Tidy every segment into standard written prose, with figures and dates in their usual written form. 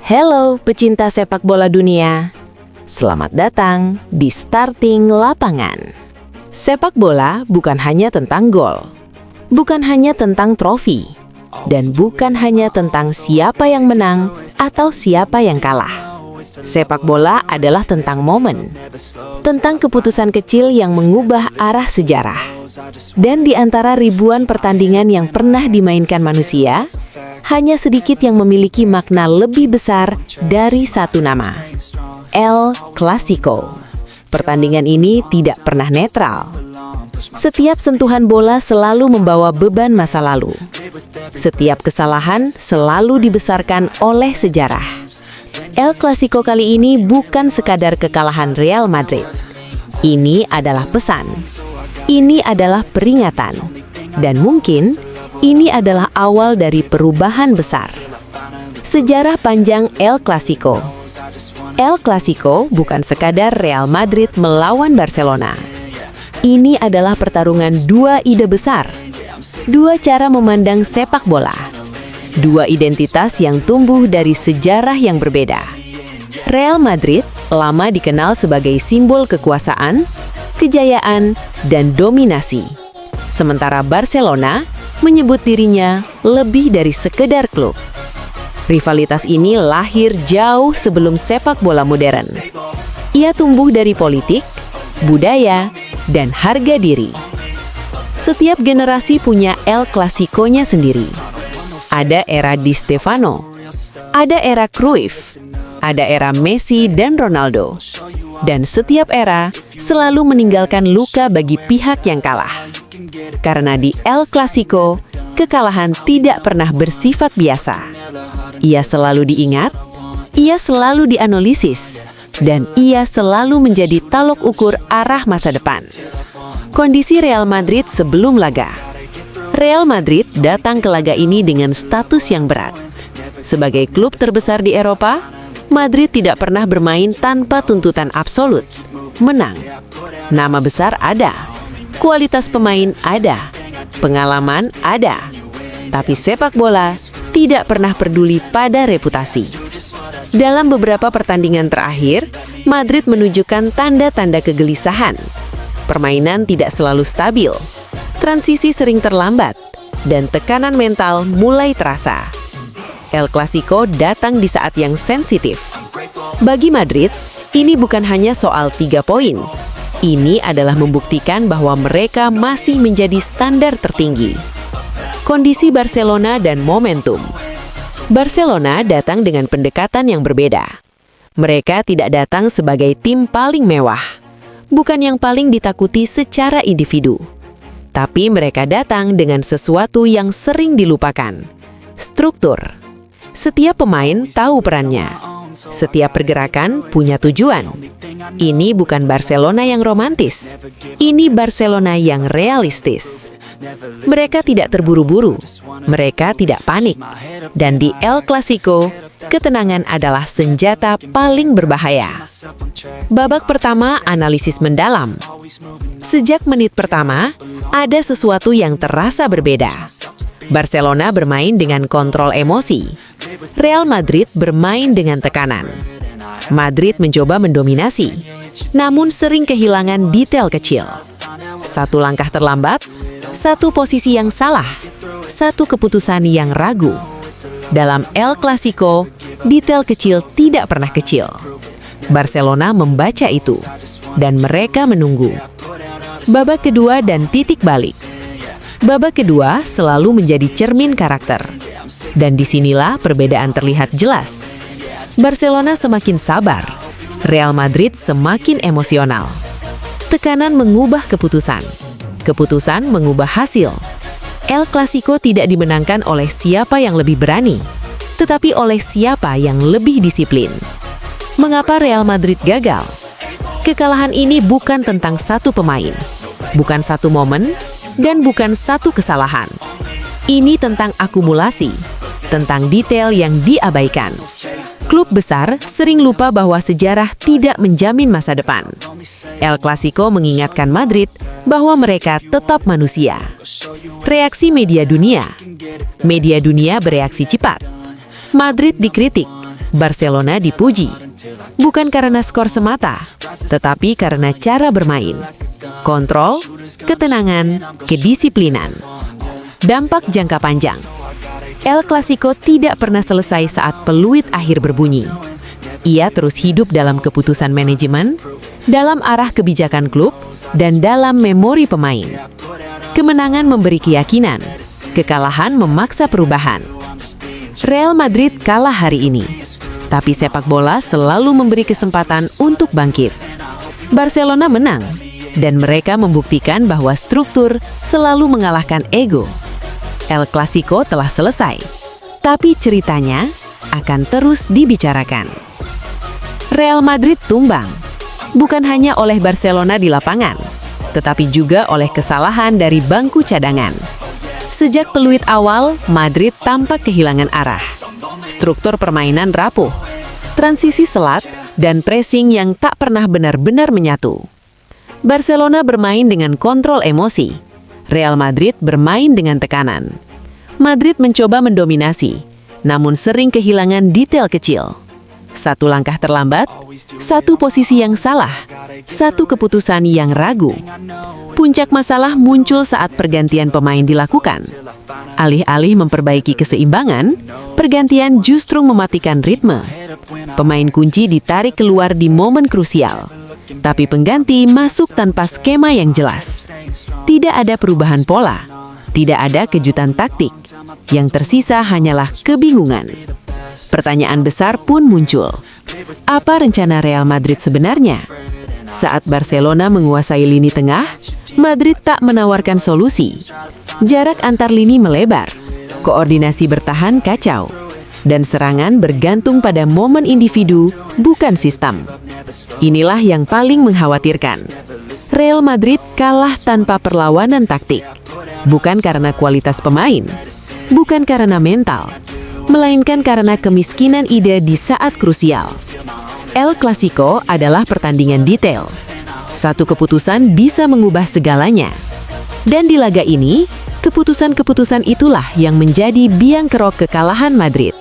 Hello pecinta sepak bola dunia. Selamat datang di Starting Lapangan. Sepak bola bukan hanya tentang gol, bukan hanya tentang trofi, dan bukan hanya tentang siapa yang menang atau siapa yang kalah. Sepak bola adalah tentang momen, tentang keputusan kecil yang mengubah arah sejarah. Dan di antara ribuan pertandingan yang pernah dimainkan manusia, hanya sedikit yang memiliki makna lebih besar dari satu nama, El Clasico. Pertandingan ini tidak pernah netral. Setiap sentuhan bola selalu membawa beban masa lalu. Setiap kesalahan selalu dibesarkan oleh sejarah. El Clasico kali ini bukan sekadar kekalahan Real Madrid. Ini adalah pesan. Ini adalah peringatan. Dan mungkin ini adalah awal dari perubahan besar. Sejarah panjang El Clasico. El Clasico bukan sekadar Real Madrid melawan Barcelona. Ini adalah pertarungan dua ide besar. Dua cara memandang sepak bola. Dua identitas yang tumbuh dari sejarah yang berbeda. Real Madrid lama dikenal sebagai simbol kekuasaan, kejayaan, dan dominasi. Sementara Barcelona menyebut dirinya lebih dari sekedar klub. Rivalitas ini lahir jauh sebelum sepak bola modern. Ia tumbuh dari politik, budaya, dan harga diri. Setiap generasi punya El Clasico-nya sendiri. Ada era Di Stefano, ada era Cruyff, ada era Messi dan Ronaldo. Dan setiap era selalu meninggalkan luka bagi pihak yang kalah. Karena di El Clasico, kekalahan tidak pernah bersifat biasa. Ia selalu diingat, ia selalu dianalisis, dan ia selalu menjadi talok ukur arah masa depan. Kondisi Real Madrid sebelum laga. Real Madrid datang ke laga ini dengan status yang berat. Sebagai klub terbesar di Eropa, Madrid tidak pernah bermain tanpa tuntutan absolut. Menang. Nama besar ada. Kualitas pemain ada. Pengalaman ada. Tapi sepak bola tidak pernah peduli pada reputasi. Dalam beberapa pertandingan terakhir, Madrid menunjukkan tanda-tanda kegelisahan. Permainan tidak selalu stabil. Transisi sering terlambat, dan tekanan mental mulai terasa. El Clasico datang di saat yang sensitif. Bagi Madrid, ini bukan hanya soal 3 poin. Ini adalah membuktikan bahwa mereka masih menjadi standar tertinggi. Kondisi Barcelona dan momentum. Barcelona datang dengan pendekatan yang berbeda. Mereka tidak datang sebagai tim paling mewah, bukan yang paling ditakuti secara individu. Tapi mereka datang dengan sesuatu yang sering dilupakan. Struktur. Setiap pemain tahu perannya. Setiap pergerakan punya tujuan. Ini bukan Barcelona yang romantis. Ini Barcelona yang realistis. Mereka tidak terburu-buru. Mereka tidak panik. Dan di El Clasico, ketenangan adalah senjata paling berbahaya. Babak pertama, analisis mendalam. Sejak menit pertama, ada sesuatu yang terasa berbeda. Barcelona bermain dengan kontrol emosi. Real Madrid bermain dengan tekanan. Madrid mencoba mendominasi, namun sering kehilangan detail kecil. Satu langkah terlambat, satu posisi yang salah, satu keputusan yang ragu. Dalam El Clasico, detail kecil tidak pernah kecil. Barcelona membaca itu, dan mereka menunggu. Babak kedua dan titik balik. Babak kedua selalu menjadi cermin karakter. Dan disinilah perbedaan terlihat jelas. Barcelona semakin sabar. Real Madrid semakin emosional. Tekanan mengubah keputusan. Keputusan mengubah hasil. El Clasico tidak dimenangkan oleh siapa yang lebih berani, tetapi oleh siapa yang lebih disiplin. Mengapa Real Madrid gagal? Kekalahan ini bukan tentang satu pemain, bukan satu momen, dan bukan satu kesalahan. Ini tentang akumulasi, tentang detail yang diabaikan. Klub besar sering lupa bahwa sejarah tidak menjamin masa depan. El Clasico mengingatkan Madrid bahwa mereka tetap manusia. Reaksi media dunia. Media dunia bereaksi cepat. Madrid dikritik, Barcelona dipuji, bukan karena skor semata, tetapi karena cara bermain, kontrol, ketenangan, kedisiplinan. Dampak jangka panjang. El Clasico tidak pernah selesai saat peluit akhir berbunyi. Ia terus hidup dalam keputusan manajemen, dalam arah kebijakan klub, dan dalam memori pemain. Kemenangan memberi keyakinan, kekalahan memaksa perubahan. Real Madrid kalah hari ini, tapi sepak bola selalu memberi kesempatan untuk bangkit. Barcelona menang, dan mereka membuktikan bahwa struktur selalu mengalahkan ego. El Clasico telah selesai, tapi ceritanya akan terus dibicarakan. Real Madrid tumbang, bukan hanya oleh Barcelona di lapangan, tetapi juga oleh kesalahan dari bangku cadangan. Sejak peluit awal, Madrid tampak kehilangan arah. Struktur permainan rapuh, transisi selat, dan pressing yang tak pernah benar-benar menyatu. Barcelona bermain dengan kontrol emosi. Real Madrid bermain dengan tekanan. Madrid mencoba mendominasi, namun sering kehilangan detail kecil. Satu langkah terlambat, satu posisi yang salah, satu keputusan yang ragu. Puncak masalah muncul saat pergantian pemain dilakukan. Alih-alih memperbaiki keseimbangan, pergantian justru mematikan ritme. Pemain kunci ditarik keluar di momen krusial, tapi pengganti masuk tanpa skema yang jelas. Tidak ada perubahan pola, tidak ada kejutan taktik. Yang tersisa hanyalah kebingungan. Pertanyaan besar pun muncul. Apa rencana Real Madrid sebenarnya? Saat Barcelona menguasai lini tengah, Madrid tak menawarkan solusi. Jarak antar lini melebar, koordinasi bertahan kacau, dan serangan bergantung pada momen individu, bukan sistem. Inilah yang paling mengkhawatirkan. Real Madrid kalah tanpa perlawanan taktik, bukan karena kualitas pemain, bukan karena mental, melainkan karena kemiskinan ide di saat krusial. El Clasico adalah pertandingan detail. Satu keputusan bisa mengubah segalanya. Dan di laga ini, keputusan-keputusan itulah yang menjadi biang kerok kekalahan Madrid.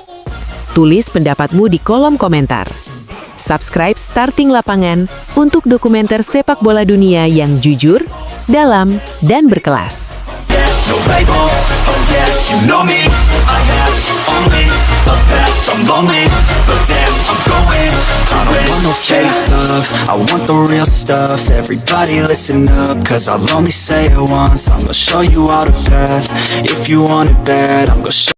Tulis pendapatmu di kolom komentar. Subscribe Starting Lapangan untuk dokumenter sepak bola dunia yang jujur, dalam, dan berkelas. No label, oh yeah, you know me. I have only a path, I'm lonely, but damn, I'm going to I don't want no fake love, I want the real stuff. Everybody listen up, cause I'll only say it once. I'm gonna show you all the path, if you want it bad, I'm gonna show